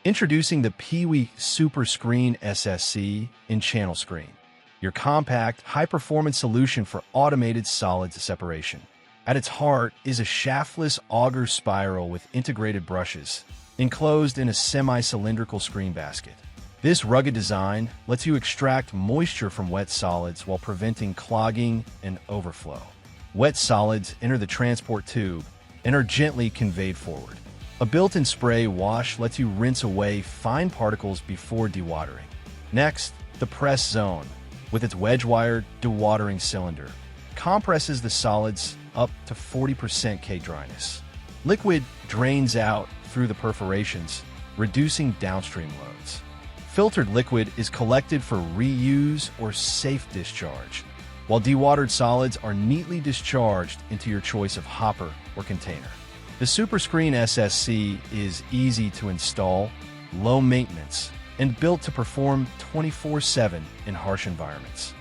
Introducing the PEWE SuperSkreen SSC in channel screen, your compact, high-performance solution for automated solids separation. At its heart is a shaftless auger spiral with integrated brushes, enclosed in a semi-cylindrical screen basket. This rugged design lets you extract moisture from wet solids while preventing clogging and overflow. Wet solids enter the transport tube and are gently conveyed forward. A built-in spray wash lets you rinse away fine particles before dewatering. Next, the press zone, with its wedge-wired dewatering cylinder, compresses the solids up to 40% K dryness. Liquid drains out through the perforations, reducing downstream loads. Filtered liquid is collected for reuse or safe discharge, while dewatered solids are neatly discharged into your choice of hopper or container. The SuperSkreen SSC is easy to install, low maintenance, and built to perform 24/7 in harsh environments.